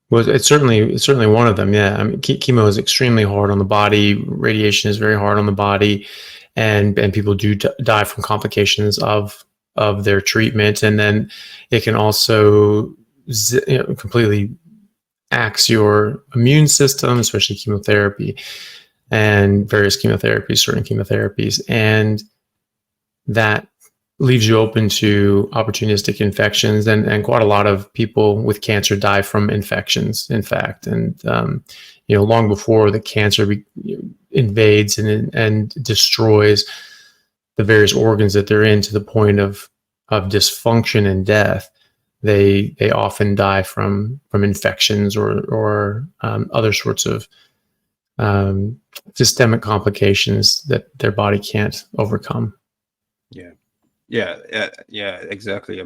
Well, it's certainly one of them. Yeah, I mean, chemo is extremely hard on the body. Radiation is very hard on the body, and people do die from complications of their treatment. And then it can also completely axe your immune system, especially chemotherapy and various chemotherapies, certain chemotherapies, and that leaves you open to opportunistic infections, and quite a lot of people with cancer die from infections, in fact. And long before the cancer invades and destroys the various organs that they're in to the point of dysfunction and death, they often die from infections or other sorts of systemic complications that their body can't overcome. Yeah. Yeah, exactly.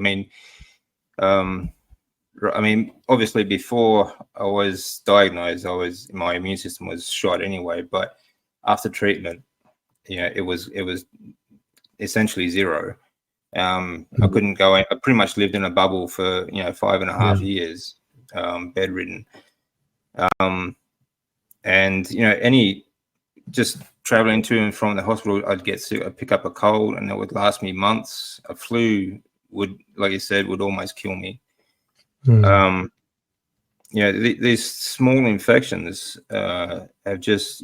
Obviously before I was diagnosed, my immune system was shot anyway, but after treatment, it was essentially zero. I couldn't go in. I pretty much lived in a bubble for 5.5 years, bedridden. And just traveling to and from the hospital, I'd get sick, I'd pick up a cold, and it would last me months. A flu would, like you said, would almost kill me. These small infections have just,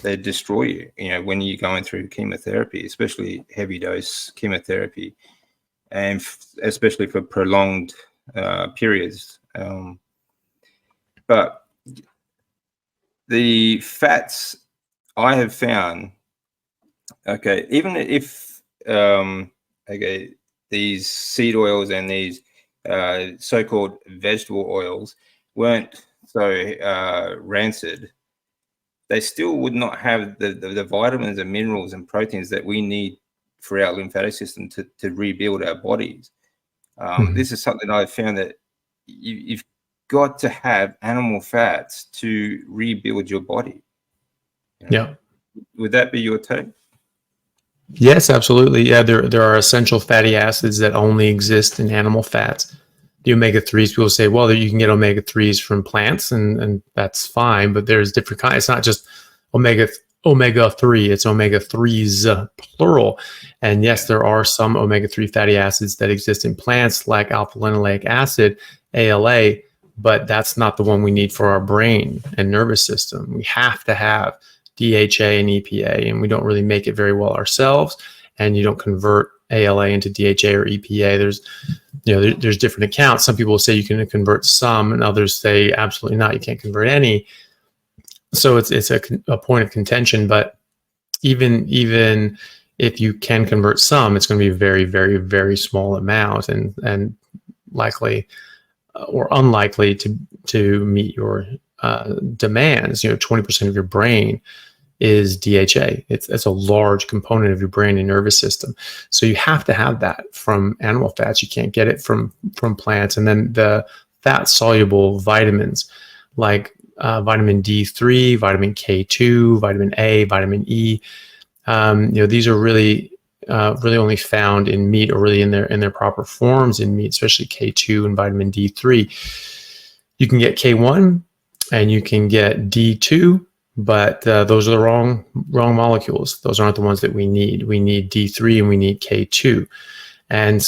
they destroy you, when you're going through chemotherapy, especially heavy dose chemotherapy, and especially for prolonged periods. But the fats I have found, even if these seed oils and these so-called vegetable oils weren't so rancid, they still would not have the vitamins and minerals and proteins that we need for our lymphatic system to rebuild our bodies. This is something I've found, that you've got to have animal fats to rebuild your body. Yeah. Would that be your take? Yes, absolutely. Yeah, there are essential fatty acids that only exist in animal fats. The omega-3s, people say, well, you can get omega-3s from plants, and that's fine, but there's different kinds. It's not just omega-3, it's omega-3s, plural. And yes, there are some omega-3 fatty acids that exist in plants, like alpha-linoleic acid, ALA, but that's not the one we need for our brain and nervous system. We have to have DHA and EPA, and we don't really make it very well ourselves. And you don't convert ALA into DHA or EPA. There's different accounts. Some people say you can convert some, and others say absolutely not. You can't convert any. So it's a point of contention. But even if you can convert some, it's going to be a very, very, very small amount, and likely or unlikely to meet your demands. 20% of your brain is DHA. It's a large component of your brain and nervous system. So you have to have that from animal fats. You can't get it from plants. And then the fat soluble vitamins like vitamin D3, vitamin K2, vitamin A, vitamin E. These are really only found in meat, or really in their proper forms in meat, especially K2 and vitamin D3. You can get K1 and you can get D2, but those are the wrong molecules. Those aren't the ones that we need. We need D3 and we need K2, and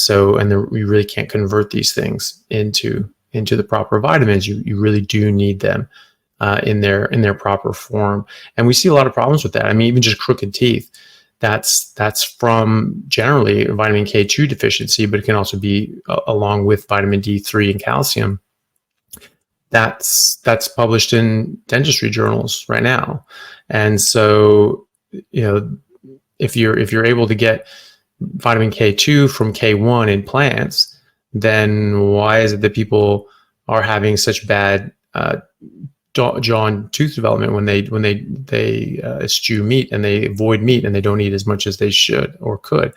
we really can't convert these things into the proper vitamins. You really do need them in their proper form, and we see a lot of problems with that. I mean, even just crooked teeth. That's from generally vitamin K2 deficiency, but it can also be along with vitamin D3 and calcium. That's published in dentistry journals right now. And so, if you're able to get vitamin K2 from K1 in plants, then why is it that people are having such bad jaw and tooth development when they eschew meat and they avoid meat and they don't eat as much as they should or could?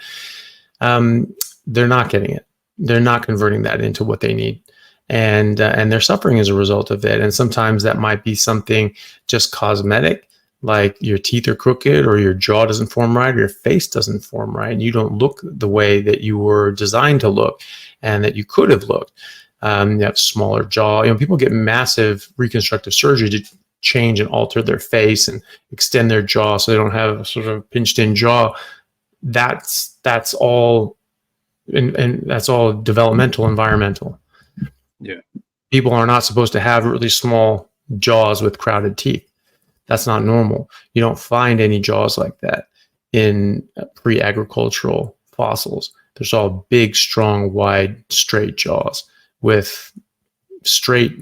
They're not getting it. They're not converting that into what they need. And they're suffering as a result of it. And sometimes that might be something just cosmetic, like your teeth are crooked, or your jaw doesn't form right, or your face doesn't form right, and you don't look the way that you were designed to look and that you could have looked. You have smaller jaw. People get massive reconstructive surgery to change and alter their face and extend their jaw so they don't have a sort of pinched in jaw. That's all, and that's all developmental, environmental. Yeah. People are not supposed to have really small jaws with crowded teeth. That's not normal. You don't find any jaws like that in pre-agricultural fossils. There's all big, strong, wide, straight jaws with straight,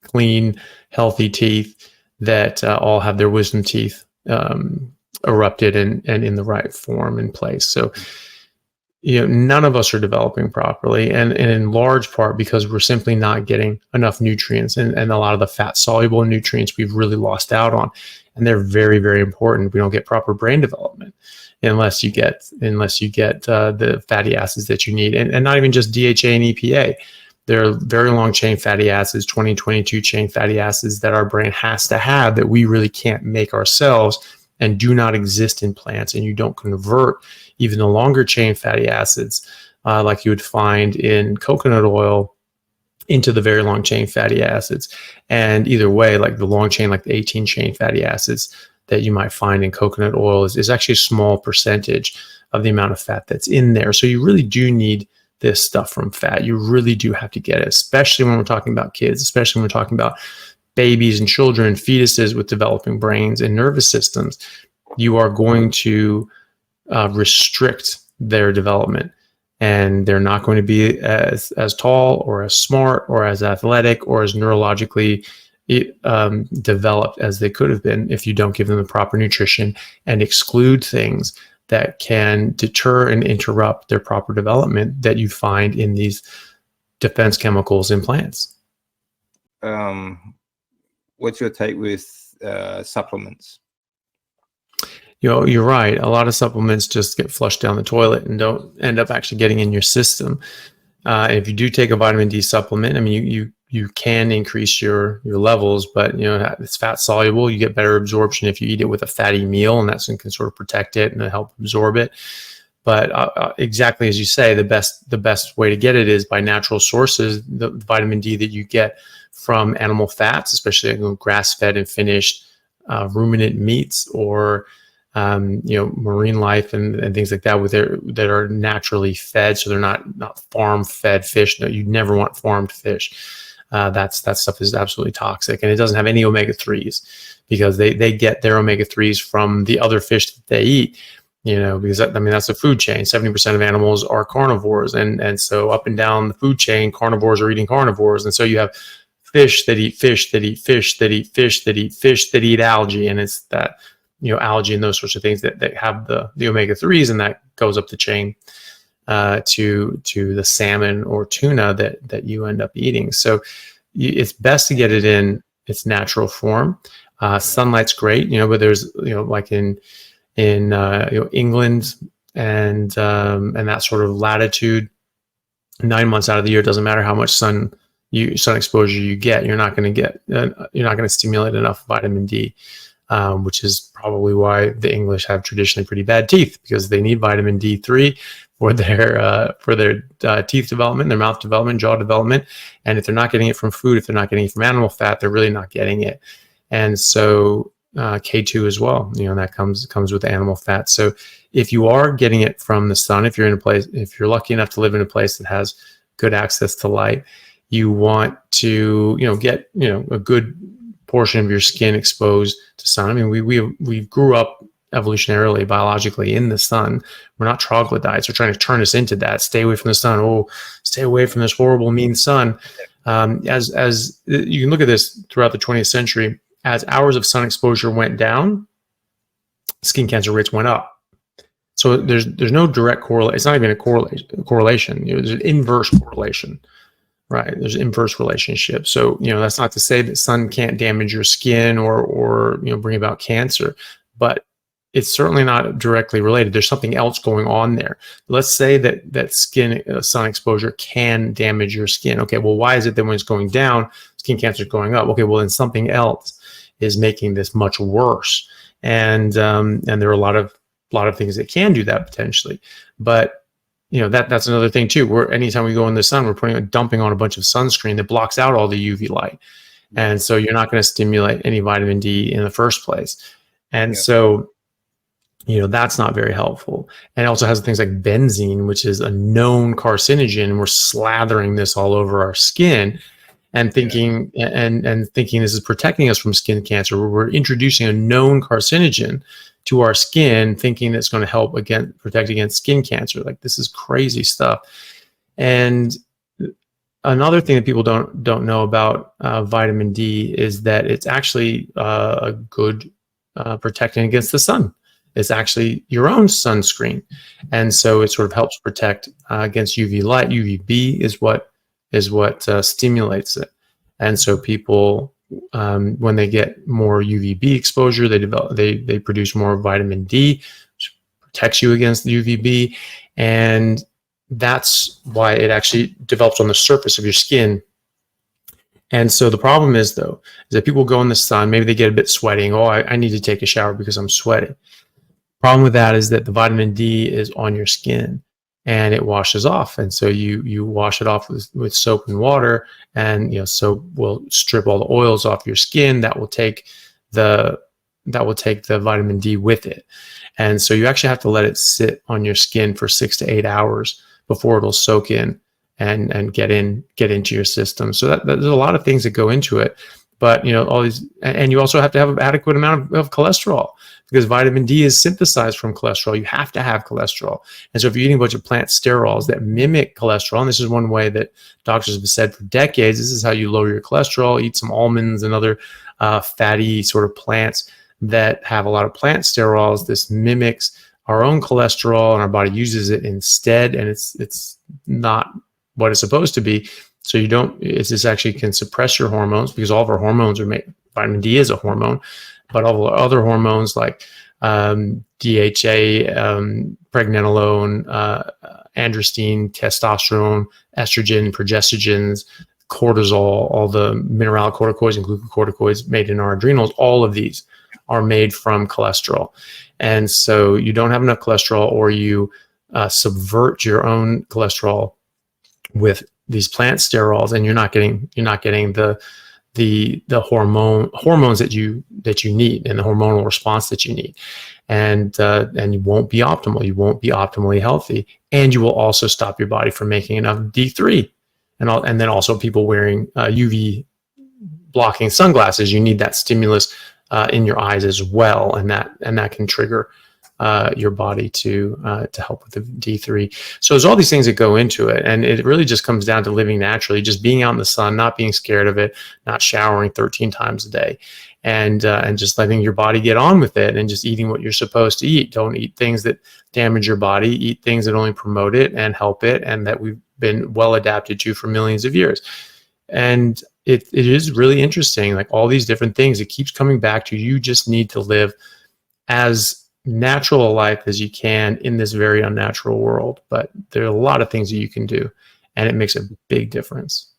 clean, healthy teeth that all have their wisdom teeth erupted and in the right form and place. So, none of us are developing properly, and in large part because we're simply not getting enough nutrients, and a lot of the fat soluble nutrients we've really lost out on, and they're very, very important. We don't get proper brain development unless you get the fatty acids that you need, and not even just DHA and EPA. There are very long chain fatty acids, 20, 22 chain fatty acids that our brain has to have that we really can't make ourselves and do not exist in plants. And you don't convert even the longer chain fatty acids like you would find in coconut oil into the very long chain fatty acids. And either way, like the long chain, like the 18 chain fatty acids that you might find in coconut oil is actually a small percentage of the amount of fat that's in there. So you really do need this stuff from fat. You really do have to get it, especially when we're talking about kids, especially when we're talking about babies and children, fetuses with developing brains and nervous systems. You are going to restrict their development, and they're not going to be as tall or as smart or as athletic or as neurologically developed as they could have been if you don't give them the proper nutrition and exclude things that can deter and interrupt their proper development that you find in these defense chemicals in plants. What's your take with supplements? You're right. A lot of supplements just get flushed down the toilet and don't end up actually getting in your system. If you do take a vitamin D supplement, I mean, you can increase your levels, but it's fat soluble. You get better absorption if you eat it with a fatty meal, and that's can sort of protect it and help absorb it. But exactly as you say, the best way to get it is by natural sources. The vitamin D that you get from animal fats, especially grass-fed and finished ruminant meats, or marine life and things like that that are naturally fed, so they're not farm-fed fish. No, you never want farmed fish. That stuff is absolutely toxic, and it doesn't have any omega-3s because they get their omega-3s from the other fish that they eat. Because that's a food chain. 70% of animals are carnivores, and so up and down the food chain, carnivores are eating carnivores, and so you have fish that eat fish that eat fish that eat fish that eat fish that eat algae, and it's that algae and those sorts of things that have the omega-3s, and that goes up the chain to the salmon or tuna that you end up eating. So it's best to get it in its natural form. Sunlight's great, but there's like in England and that sort of latitude, 9 months out of the year, it doesn't matter how much sun exposure you get, you're not going to stimulate enough vitamin D, which is probably why the English have traditionally pretty bad teeth, because they need vitamin D3 for their teeth development, their mouth development, jaw development. And if they're not getting it from food, if they're not getting it from animal fat, they're really not getting it. And so K2 as well, that comes with animal fat. So if you are getting it from the sun, if you're lucky enough to live in a place that has good access to light, you want to get a good portion of your skin exposed to sun. I mean, we grew up evolutionarily, biologically in the sun. We're not troglodytes. They're trying to turn us into that. Stay away from the sun. Oh, stay away from this horrible, mean sun. As you can look at this throughout the 20th century, as hours of sun exposure went down, skin cancer rates went up. So there's no direct correlation. It's not even a correlation. There's an inverse correlation. Right. There's an inverse relationship. So, that's not to say that sun can't damage your skin or bring about cancer, but it's certainly not directly related. There's something else going on there. Let's say that sun exposure can damage your skin. Okay, well, why is it that when it's going down, skin cancer is going up? Okay, well, then something else is making this much worse. And there are a lot of things that can do that potentially. But that's another thing too. We're anytime we go in the sun, we're dumping on a bunch of sunscreen that blocks out all the UV light. And so you're not going to stimulate any vitamin D in the first place. And so, that's not very helpful. And it also has things like benzene, which is a known carcinogen. We're slathering this all over our skin and thinking and thinking this is protecting us from skin cancer. We're introducing a known carcinogen to our skin, thinking that's going to help protect against skin cancer. Like, this is crazy stuff. And another thing that people don't know about vitamin D is that it's actually a good protecting against the sun. It's actually your own sunscreen, and so it sort of helps protect against UV light. UVB is what stimulates it, and so people, when they get more UVB exposure, they produce more vitamin D, which protects you against the UVB, and that's why it actually develops on the surface of your skin. And so the problem is, though, is that people go in the sun, maybe they get a bit sweating. Oh, I need to take a shower because I'm sweating. Problem with that is that the vitamin D is on your skin and it washes off. And so you wash it off with soap and water, and soap will strip all the oils off your skin. That will take the vitamin D with it. And so you actually have to let it sit on your skin for 6 to 8 hours before it'll soak in and get into your system. So there's a lot of things that go into it. But all these, and you also have to have an adequate amount of cholesterol, because vitamin D is synthesized from cholesterol. You have to have cholesterol. And so if you're eating a bunch of plant sterols that mimic cholesterol, and this is one way that doctors have said for decades, this is how you lower your cholesterol: eat some almonds and other fatty sort of plants that have a lot of plant sterols. This mimics our own cholesterol, and our body uses it instead, and it's not what it's supposed to be. So this actually can suppress your hormones, because all of our hormones are made. Vitamin D is a hormone, but all the other hormones like DHA, pregnenolone, androstenedione, testosterone, estrogen, progestogens, cortisol, all the mineralocorticoids and glucocorticoids made in our adrenals, all of these are made from cholesterol. And so you don't have enough cholesterol, or you subvert your own cholesterol with these plant sterols, and you're not getting the hormones that you need, and the hormonal response that you need, and you won't be optimal. You won't be optimally healthy, and you will also stop your body from making enough D3. And then also people wearing UV blocking sunglasses, you need that stimulus in your eyes as well, and that can trigger your body to help with the D3. So there's all these things that go into it, and it really just comes down to living naturally, just being out in the sun, not being scared of it, not showering 13 times a day, and just letting your body get on with it, and just eating what you're supposed to eat. Don't eat things that damage your body. Eat things that only promote it and help it, and that we've been well adapted to for millions of years. And it is really interesting, like all these different things, it keeps coming back to, you just need to live as natural a life as you can in this very unnatural world. But there are a lot of things that you can do, and it makes a big difference.